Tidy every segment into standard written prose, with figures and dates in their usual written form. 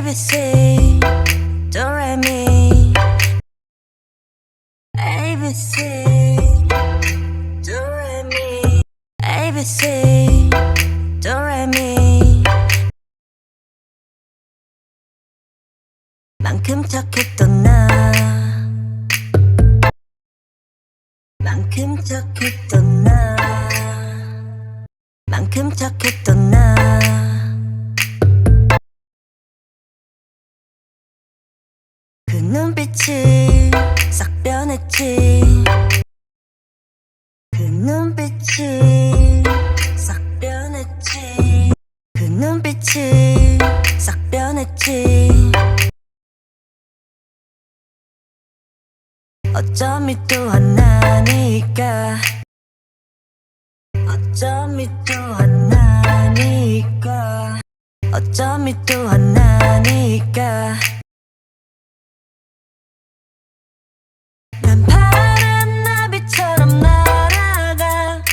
ABC 도레미 ABC 도레미 ABC 도레미 만큼 착했던 나 만큼 착했던 나 만큼 착했던 나 그 눈빛이 싹 변했지 그 눈빛이 싹 변했지 그 눈빛이 싹 변했지 어쩜 이 또 하나니까 어쩜 이 또 하나니까 어쩜 이 또 하나니까 난 파란 나비처럼 날아가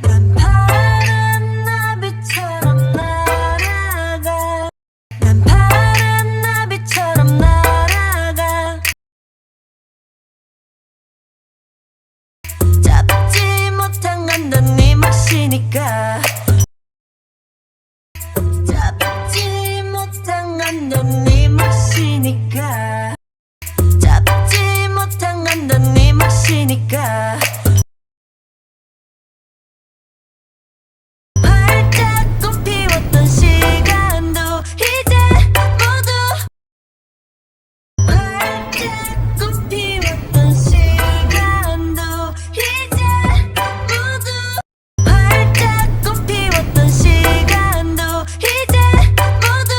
난 파란 나비처럼 날아가 난 파란 나비처럼 날아가 잡지 못한 건 넌 네 몫이니까 잡지 못한 건 넌 네 몫이니까 잡지 못한 건 넌 네 몫이니까 활짝 꽃피웠던 시간도 이제 모두 활짝 꽃피웠던 시간도 이제 모두 활짝 꽃피웠던 시간도 이제 모두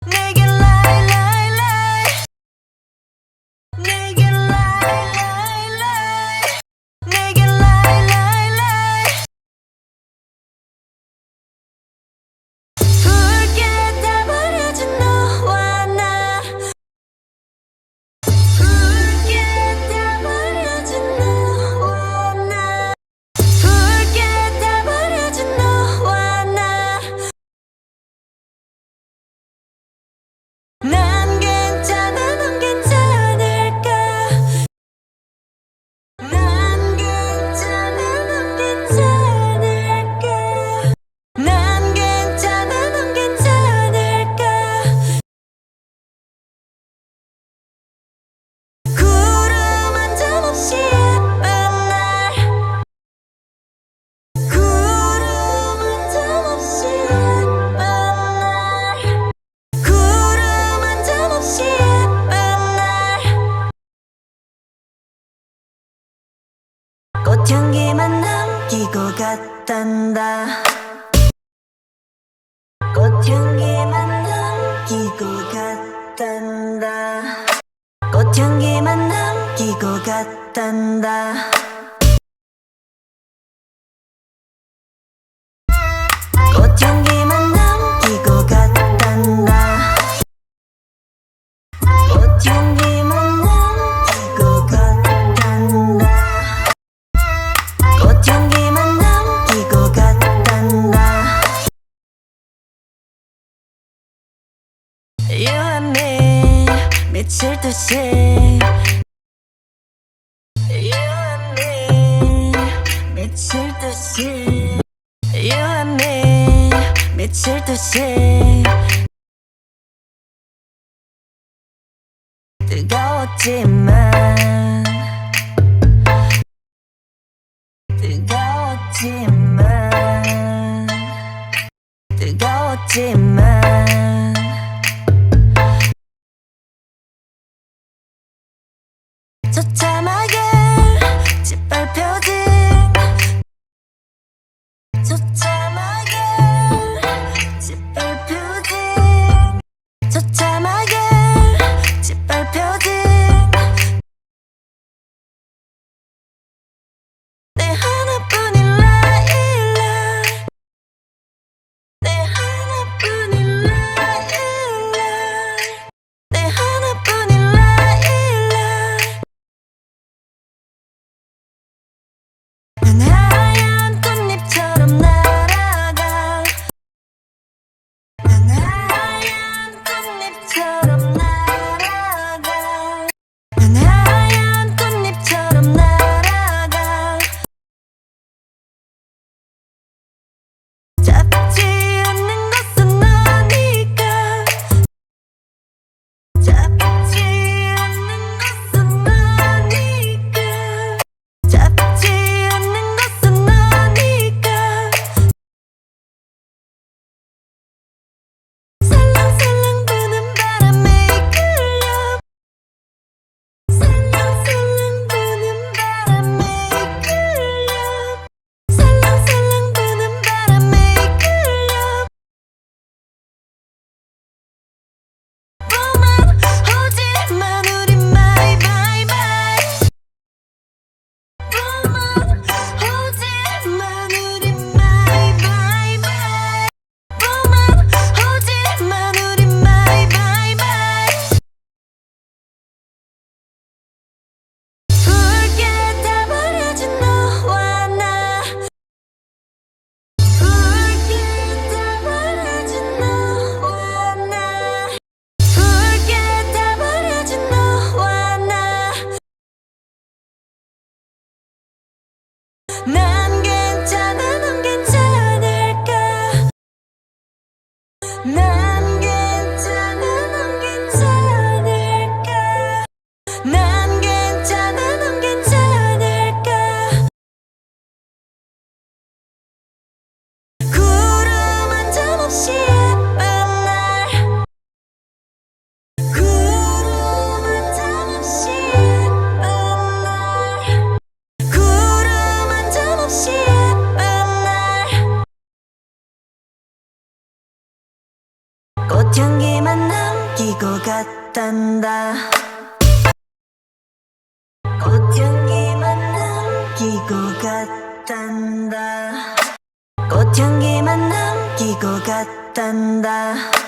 내게 lie lie lie 내게 lie lie lie 내게 lie lie lie 붉게 타버려진 너와 나 붉게 타버려진 너와 나 붉게 타버려진 너와 나 난 괜찮아 넌 괜찮을까 난 괜찮아 넌 괜찮을까 난 괜찮아 넌 괜찮을까 구름 한 점 없이 예쁜 날 구름 한 점 없이 예쁜 날 구름 한 점 없이 예쁜 날 꽃향기만 남기고 갔단다 꽃향기만 남기고 갔단다 꽃향기만 남기고 갔단다 꽃향기만 남기고 갔단다 꽃향기만 남기고 갔단다 꽃향기만 남기고 갔단다 You and me 미칠 듯이 You and me 미칠 듯이 You and me 미칠 듯이 뜨거웠지만 뜨거웠지만 뜨거웠지만 처참하게 짓밟혀진 처참하게 짓밟혀진 처참하게 짓밟혀진 같단다 꽃향기만 남기고 갔단다 꽃향기만 남기고 갔단다